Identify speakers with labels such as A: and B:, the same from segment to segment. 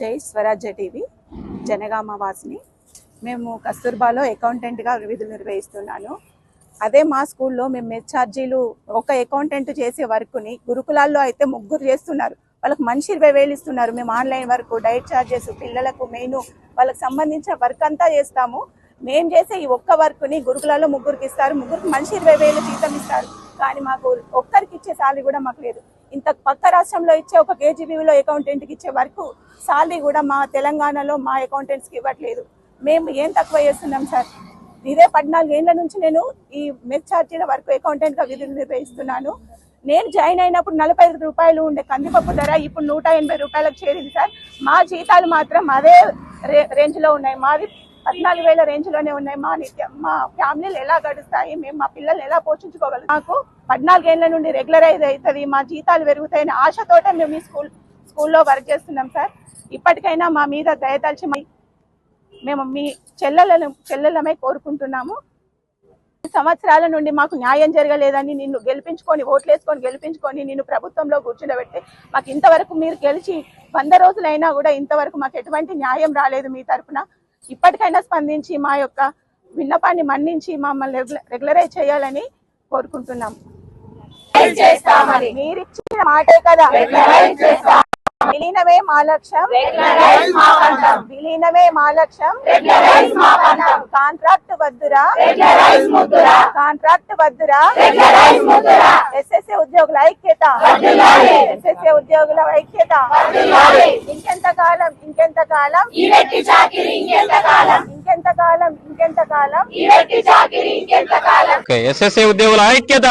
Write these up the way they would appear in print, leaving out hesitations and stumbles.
A: జై స్వరాజ్య టీవీ జనగామ వాసిని. మేము కస్తూర్బాలో అకౌంటెంట్గా విధులు నిర్వహిస్తున్నాను. అదే మా స్కూల్లో మేము మెస్ ఛార్జీలు ఒక అకౌంటెంట్ చేసే వర్క్ని గురుకులాల్లో అయితే 3 చేస్తున్నారు. వాళ్ళకి మనిషి 20,000 ఇస్తున్నారు. మేము ఆన్లైన్ వర్క్, డైట్ ఛార్జెస్, పిల్లలకు మెయిన్ వాళ్ళకి సంబంధించిన వర్క్ అంతా చేస్తాము. మేము చేసే ఈ ఒక్క వర్క్ని గురుకులాల్లో 3కి ఇస్తారు. 3కి మనిషి 20,000 జీతం ఇస్తారు. కానీ మాకు ఒక్కరికి ఇచ్చే సాలరీ కూడా మాకు లేదు. ఇంత పక్క రాష్ట్రంలో ఇచ్చే ఒక కేజీబీలో అకౌంటెంట్కి ఇచ్చే వరకు సాలరీ కూడా మా తెలంగాణలో మా అకౌంటెంట్స్కి ఇవ్వట్లేదు. మేము ఏం తక్కువ చేస్తున్నాం సార్? ఇదే 14 ఏళ్ల నుంచి నేను ఈ మెస్ ఛార్జీల వరకు అకౌంటెంట్గా విధులు నిర్వహిస్తున్నాను. నేను జాయిన్ అయినప్పుడు 45 రూపాయలు ఉండే కందిపప్పు ధర ఇప్పుడు 180 రూపాయలకు చేరింది సార్. మా జీతాలు మాత్రం అదే రేంజ్లో ఉన్నాయి. మాది 14,000 రేంజ్లోనే ఉన్నాయి. మా ఫ్యామిలీలు ఎలా గడుస్తాయి? మేము మా పిల్లల్ని ఎలా పోషించుకోగలం? మాకు 14 ఏళ్ల నుండి రెగ్యులరైజ్ అవుతుంది, మా జీతాలు పెరుగుతాయని ఆశతోటే మేము ఈ స్కూల్లో వర్క్ చేస్తున్నాం సార్. ఇప్పటికైనా మా మీద దయదలిచి మేము మీ చెల్లెలమై కోరుకుంటున్నాము. సంవత్సరాల నుండి మాకు న్యాయం జరగలేదని నిన్ను గెలిపించుకొని ఓట్లేసుకొని గెలిపించుకొని నిన్ను ప్రభుత్వంలో కూర్చుండబెట్టి మాకు ఇంతవరకు మీరు గెలిచి 100 రోజులైనా కూడా ఇంతవరకు మాకు ఎటువంటి న్యాయం రాలేదు మీ తరఫున. ఇప్పటికైనా స్పందించి మా యొక్క విన్నపాన్ని మన్నించి మమ్మల్ని రెగ్యులరైజ్ చేయాలని కోరుకుంటున్నాం. మీరిచ్చిన మాటే కదా, విలీనమే మా లక్ష్యం, విలీనమే మా లక్ష్యం. కాంట్రాక్ట్ వద్దురా, కాంట్రాక్ట్ వద్దురా. ఎస్ఎస్ఏ ఉద్యోగుల ఐక్యత, ఎస్ఎస్ఏ ఉద్యోగుల ఐక్యత. ఇంకెంతకాలం ఇంకెంతకాలం ఇంకెంతకాలం ఇంకెంతకాలం
B: ఎస్ఎస్ఏ ఉద్యోగుల ఐక్యత,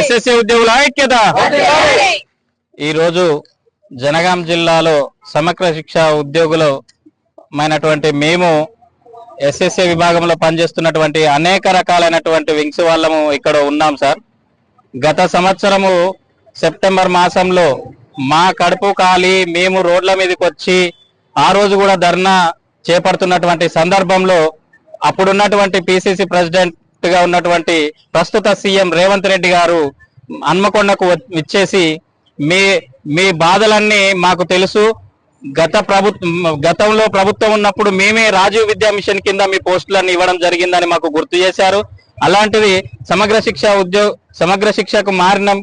B: ఎస్ఎస్ఏ ఉద్యోగుల ఐక్యత. ఈరోజు జనగాం జిల్లాలో సమగ్ర శిక్ష ఉద్యోగులమైనటువంటి మేము ఎస్ఎస్ఏ విభాగంలో పనిచేస్తున్నటువంటి అనేక రకాలైనటువంటి వింగ్స్ వాళ్ళము ఇక్కడ ఉన్నాం సార్. గత సంవత్సరము సెప్టెంబర్ మాసంలో మా కడుపు కాలి మేము రోడ్ల మీదకి వచ్చి ఆ రోజు కూడా ధర్నా చేపడుతున్నటువంటి సందర్భంలో అప్పుడున్నటువంటి పిసిసి ప్రెసిడెంట్ గా ఉన్నటువంటి ప్రస్తుత సీఎం రేవంత్ రెడ్డి గారు హన్మకొండకు ఇచ్చేసి మీ బాధలన్నీ మాకు తెలుసు, గతంలో ప్రభుత్వం ఉన్నప్పుడు మేమే రాజీవ్ విద్యా మిషన్ కింద మీ పోస్టులన్నీ ఇవ్వడం జరిగిందని మాకు గుర్తు చేశారు. అలాంటిది సమగ్ర శిక్షకు మారినాం.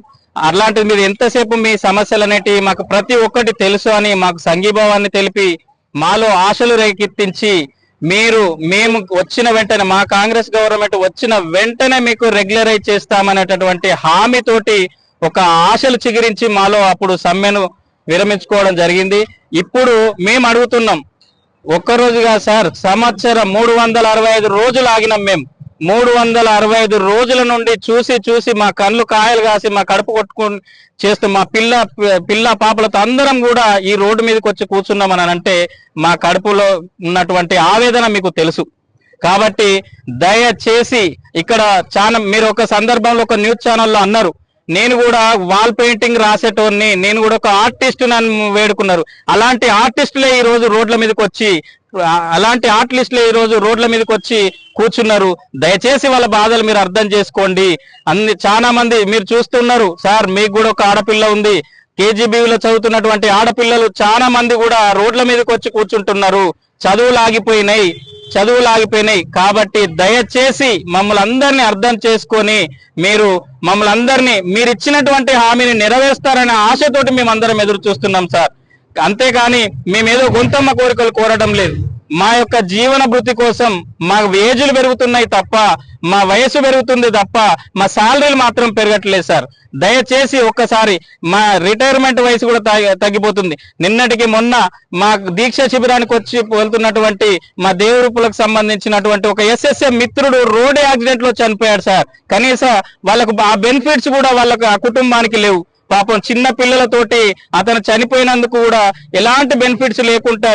B: అలాంటిది మీరు ఎంతసేపు మీ సమస్యలు అనేటివి మాకు ప్రతి ఒక్కటి తెలుసు అని మాకు సంఘీభావాన్ని తెలిపి మాలో ఆశలు రేకెత్తించి మేము వచ్చిన వెంటనే మా కాంగ్రెస్ గవర్నమెంట్ వచ్చిన వెంటనే మీకు రెగ్యులరైజ్ చేస్తామనేటటువంటి హామీతోటి ఒక ఆశలు చిగురించి మాలో అప్పుడు సమ్మెను విరమించుకోవడం జరిగింది. ఇప్పుడు మేము అడుగుతున్నాం, ఒక్కరోజుగా సార్ సంవత్సరం 365 రోజులు ఆగినాం. మేము 365 రోజుల నుండి చూసి మా కళ్ళు కాయలు కాసి మా కడుపు కొట్టుకుని చేస్తూ మా పిల్ల పాపలతో అందరం కూడా ఈ రోడ్డు మీదకి వచ్చి కూర్చున్నామని అంటే మా కడుపులో ఉన్నటువంటి ఆవేదన మీకు తెలుసు. కాబట్టి దయచేసి ఇక్కడ మీరు ఒక సందర్భంలో ఒక న్యూస్ ఛానల్లో అన్నారు, నేను కూడా వాల్ పెయింటింగ్ రాసేటోని, నేను కూడా ఒక ఆర్టిస్ట్ నన్ను వేడుకున్నారు. అలాంటి ఆర్టిస్టులే ఈ రోజు రోడ్ల మీదకి వచ్చి కూర్చున్నారు. దయచేసి వాళ్ళ బాధలు మీరు అర్థం చేసుకోండి. చాలా మంది మీరు చూస్తున్నారు సార్, మీకు కూడా ఒక ఆడపిల్ల ఉంది. కేజీబీలో చదువుతున్నటువంటి ఆడపిల్లలు చాలా మంది కూడా రోడ్ల మీదకి వచ్చి కూర్చుంటున్నారు. చదువులు ఆగిపోయినాయి. కాబట్టి దయచేసి మమ్మల్ని అందరినీ అర్థం చేసుకొని మీరు ఇచ్చినటువంటి హామీని నెరవేరుస్తారనే ఆశతోటి మేమందరం ఎదురు చూస్తున్నాం సార్. అంతేకాని మేమేదో గొంతమ్మ కోరికలు కోరడం లేదు. మా యొక్క జీవన భృతి కోసం మా వేజులు పెరుగుతున్నాయి తప్ప, మా వయసు పెరుగుతుంది తప్ప మా శాలరీలు మాత్రం పెరగట్లేదు సార్. దయచేసి ఒక్కసారి మా రిటైర్మెంట్ వయసు కూడా తగ్గిపోతుంది. నిన్నటికి మొన్న మా దీక్ష శిబిరానికి వచ్చి వెళ్తున్నటువంటి మా దేవురుపులకు సంబంధించినటువంటి ఒక ఎస్ఎస్ఏ మిత్రుడు రోడ్ యాక్సిడెంట్ లో చనిపోయాడు సార్. కనీసం వాళ్ళకు ఆ బెనిఫిట్స్ కూడా వాళ్ళకు ఆ కుటుంబానికి లేవు. పాపం చిన్న పిల్లలతోటి అతను చనిపోయినందుకు కూడా ఎలాంటి బెనిఫిట్స్ లేకుండా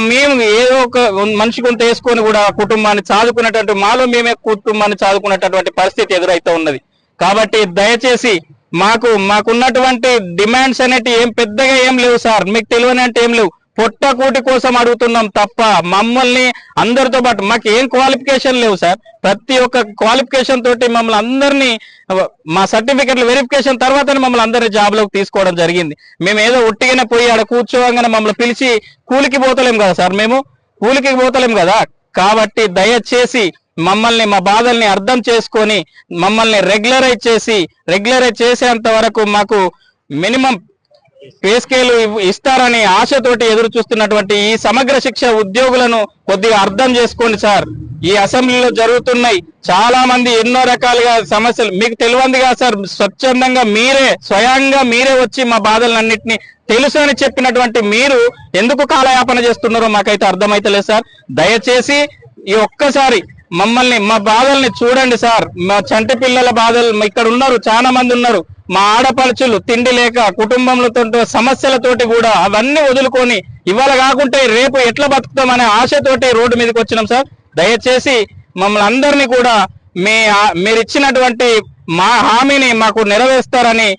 B: మేము ఏదో ఒక మనిషి కొంత వేసుకొని కూడా కుటుంబాన్ని చాదుకునేటువంటి మేమే కుటుంబాన్ని చాదుకునేటటువంటి పరిస్థితి ఎదురైతే ఉన్నది. కాబట్టి దయచేసి మాకున్నటువంటి డిమాండ్స్ అనేవి పెద్దగా ఏం లేవు సార్. మీకు తెలియని అంటే ఏం లేవు. పొట్టకూటి కోసం అడుగుతున్నాం తప్ప మమ్మల్ని అందరితో పాటు మాకు ఏం క్వాలిఫికేషన్ లేవు సార్. ప్రతి ఒక్క క్వాలిఫికేషన్ తోటి మమ్మల్ని అందరినీ మా సర్టిఫికెట్ల వెరిఫికేషన్ తర్వాతనే మమ్మల్ని అందరినీ జాబ్ లోకి తీసుకోవడం జరిగింది. మేము ఏదో ఒట్టిగానే పోయి ఆడ కూర్చోగానే మమ్మల్ని పిలిచి కూలికి పోతలేం కదా సార్, మేము కూలికి పోతలేం కదా. కాబట్టి దయచేసి మమ్మల్ని మా బాధల్ని అర్థం చేసుకొని మమ్మల్ని రెగ్యులరైజ్ చేసేంత వరకు మాకు మినిమం పే స్కేల్ ఇస్తారని ఆశతోటి ఎదురు చూస్తున్నటువంటి ఈ సమగ్ర శిక్ష ఉద్యోగులను కొద్దిగా అర్థం చేసుకోండి సార్. ఈ అసెంబ్లీలో జరుగుతున్నాయి చాలా మంది ఎన్నో రకాలుగా సమస్యలు మీకు తెలియందిగా సార్. స్వచ్ఛందంగా స్వయంగా మీరే వచ్చి మా బాధలన్నింటినీ తెలుసు అని చెప్పినటువంటి మీరు ఎందుకు కాలయాపన చేస్తున్నారో మాకైతే అర్థమైతలేదు సార్. దయచేసి ఈ ఒక్కసారి మమ్మల్ని మా బాధల్ని చూడండి సార్. మా చంటి పిల్లల బాధలు ఇక్కడ ఉన్నారు, చాలా మంది ఉన్నారు. మా ఆడపడుచులు తిండి లేక కుటుంబంలో సమస్యలతోటి కూడా అవన్నీ వదులుకొని ఇవాళ కాకుంటే రేపు ఎట్లా బతుకుతామనే ఆశతోటి రోడ్డు మీదకి వచ్చినాం సార్. దయచేసి మమ్మల్ని అందరినీ కూడా మీరు ఇచ్చినటువంటి మా హామీని మాకు నెరవేరుస్తారని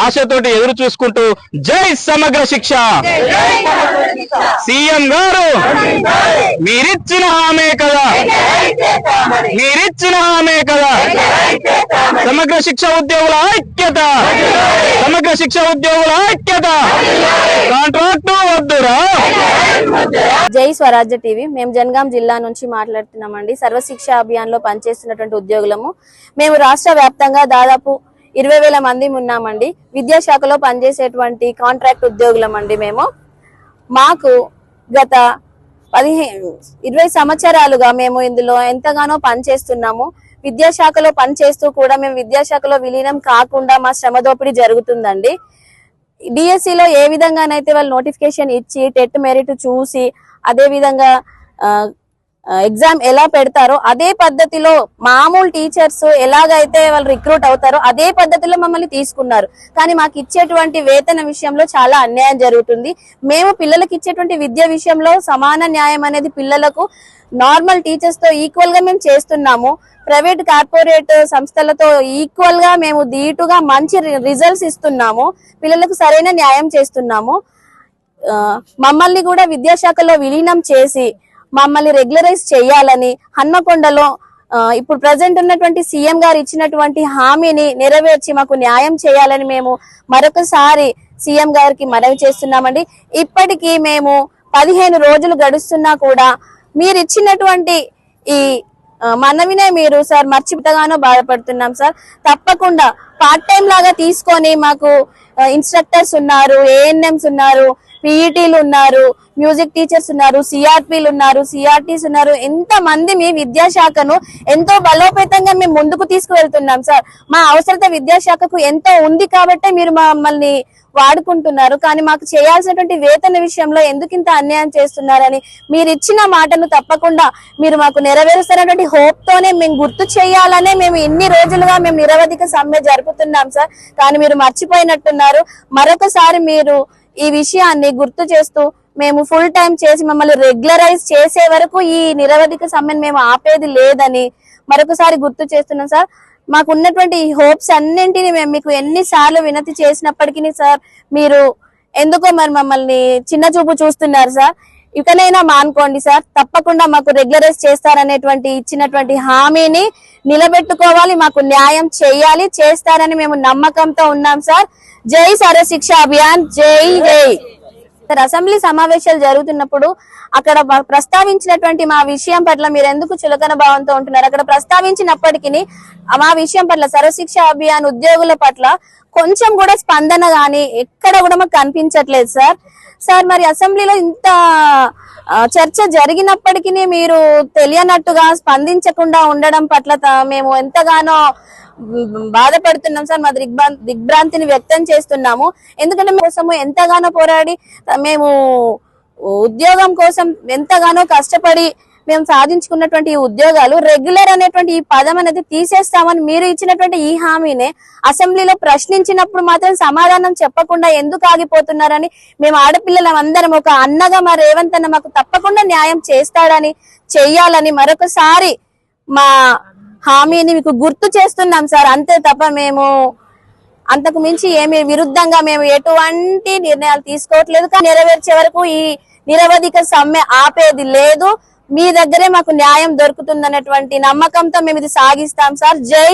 B: ఆశతోటి ఎదురు చూసుకుంటూ జై సమగ్ర శిక్ష. సీఎం గారు మీరిచ్చిన హామీ కదా, సమగ్ర శిక్ష ఉద్యోగుల ఐక్యత, కాంట్రాక్టు వద్దురా.
C: జై స్వరాజ్య టీవీ. మేము జనగాం జిల్లా నుంచి మాట్లాడుతున్నామండి. సర్వశిక్ష అభియాన్ లో పనిచేస్తున్నటువంటి ఉద్యోగులము. మేము రాష్ట్ర వ్యాప్తంగా దాదాపు 20,000 మంది ఉన్నామండి. విద్యాశాఖలో పనిచేసేటువంటి కాంట్రాక్ట్ ఉద్యోగులం అండి. మాకు గత 20 సంవత్సరాలుగా మేము ఇందులో ఎంతగానో పనిచేస్తున్నాము. విద్యాశాఖలో పనిచేస్తూ కూడా మేము విద్యాశాఖలో విలీనం కాకుండా మా శ్రమ దోపిడీ జరుగుతుందండి. డిఎస్సిలో ఏ విధంగానైతే వాళ్ళు నోటిఫికేషన్ ఇచ్చి టెట్ మెరిట్ చూసి అదే విధంగా ఎగ్జామ్ ఎలా పెడతారో అదే పద్ధతిలో మామూలు టీచర్స్ ఎలాగైతే వాళ్ళు రిక్రూట్ అవుతారో అదే పద్ధతిలో మమ్మల్ని తీసుకున్నారు. కానీ మాకు ఇచ్చేటువంటి వేతన విషయంలో చాలా అన్యాయం జరుగుతుంది. మేము పిల్లలకి ఇచ్చేటువంటి విద్య విషయంలో సమాన న్యాయం అనేది పిల్లలకు నార్మల్ టీచర్స్ తో ఈక్వల్ గా మేము చేస్తున్నాము. ప్రైవేట్ కార్పొరేట్ సంస్థలతో ఈక్వల్ గా మేము ధీటుగా మంచి రిజల్ట్స్ ఇస్తున్నాము. పిల్లలకు సరైన న్యాయం చేస్తున్నాము. మమ్మల్ని కూడా విద్యాశాఖలో విలీనం చేసి మమ్మల్ని రెగ్యులరైజ్ చేయాలని హన్మకొండలో ఇప్పుడు ప్రజెంట్ ఉన్నటువంటి సీఎం గారు ఇచ్చినటువంటి హామీని నెరవేర్చి మాకు న్యాయం చేయాలని మేము మరొకసారి సీఎం గారికి మనవి చేస్తున్నామండి. ఇప్పటికీ మేము 15 రోజులు గడుస్తున్నా కూడా మీరు ఇచ్చినటువంటి ఈ మనవినే మీరు సార్ మర్చిపోతగానో బాధపడుతున్నాం సార్. తప్పకుండా పార్ట్ టైం లాగా తీసుకొని మాకు ఇన్స్ట్రక్టర్స్ ఉన్నారు, ఏఎన్ఎంస్ ఉన్నారు, పీఈటీలు ఉన్నారు, మ్యూజిక్ టీచర్స్ ఉన్నారు, సిఆర్పీలు ఉన్నారు, సిఆర్టీస్ ఉన్నారు. ఎంత మంది మీ విద్యాశాఖను ఎంతో బలోపేతంగా మేము ముందుకు తీసుకువెళ్తున్నాం సార్. మా అవసరత విద్యాశాఖకు ఎంతో ఉంది కాబట్టే మీరు మమ్మల్ని వాడుకుంటున్నారు. కానీ మాకు చేయాల్సినటువంటి వేతన విషయంలో ఎందుకు ఇంత అన్యాయం చేస్తున్నారని మీరు ఇచ్చిన మాటను తప్పకుండా మీరు మాకు నెరవేరుస్తున్నటువంటి హోప్ తోనే మేము గుర్తు చేయాలనే మేము ఇన్ని రోజులుగా మేము నిరవధిక సమ్మె జరుపుతున్నాం సార్. కానీ మీరు మర్చిపోయినట్టున్నారు. మరొకసారి మీరు ఈ విషయాన్ని గుర్తు చేస్తూ మేము ఫుల్ టైం చేసి మమ్మల్ని రెగ్యులరైజ్ చేసే వరకు ఈ నిరవధిక సమ్మెను మేము ఆపేది లేదని మరొకసారి గుర్తు చేస్తున్నాం సార్. మాకు ఉన్నటువంటి ఈ హోప్స్ అన్నింటినీ మేము మీకు ఎన్నిసార్లు వినతి చేసినప్పటికీ సార్ మీరు ఎందుకో మరి మమ్మల్ని చిన్న చూపు చూస్తున్నారు సార్. ఇకనైనా మానుకోండి సార్. తప్పకుండా మాకు రెగ్యులరైజ్ చేస్తారనేటువంటి ఇచ్చినటువంటి హామీని నిలబెట్టుకోవాలి. మాకు న్యాయం చేస్తారని మేము నమ్మకంతో ఉన్నాం సార్. జై సర్వశిక్ష అభియాన్, జై జై. అసెంబ్లీ సమావేశాలు జరుగుతున్నప్పుడు అక్కడ ప్రస్తావించినటువంటి మా విషయం పట్ల మీరు ఎందుకు చులకన భావంతో ఉంటున్నారు? అక్కడ ప్రస్తావించినప్పటికీ మా విషయం పట్ల సర్వశిక్ష అభియాన్ ఉద్యోగుల పట్ల కొంచెం కూడా స్పందన గానీ ఎక్కడ కూడా మాకు కనిపించట్లేదు సార్. మరి అసెంబ్లీలో ఇంత చర్చ జరిగినప్పటికీ మీరు తెలియనట్టుగా స్పందించకుండా ఉండడం పట్ల మేము ఎంతగానో బాధపడుతున్నాం సార్. మా దిగ్భ్రాంతిని వ్యక్తం చేస్తున్నాము. ఎందుకంటే కోసము ఎంతగానో పోరాడి మేము ఉద్యోగం కోసం ఎంతగానో కష్టపడి మేము సాధించుకున్నటువంటి ఈ ఉద్యోగాలు రెగ్యులర్ అనేటువంటి ఈ పదం అనేది తీసేస్తామని మీరు ఇచ్చినటువంటి ఈ హామీనే అసెంబ్లీలో ప్రశ్నించినప్పుడు మాత్రం సమాధానం చెప్పకుండా ఎందుకు ఆగిపోతున్నారని మేము ఆడపిల్లలం అందరం ఒక అన్నగా మా రేవంత్ అన్న మాకు తప్పకుండా న్యాయం చెయ్యాలని మరొకసారి మా హామీని మీకు గుర్తు చేస్తున్నాం సార్. అంతే తప్ప మేము అంతకు మించి ఏమి విరుద్ధంగా మేము ఎటువంటి నిర్ణయాలు తీసుకోవట్లేదు. కానీ నెరవేర్చే వరకు ఈ నిరవధిక సమ్మె ఆపేది లేదు. మీ దగ్గరే మాకు న్యాయం దొరుకుతుందనేటువంటి నమ్మకంతో మేము ఇది సాగిస్తాం సార్. జై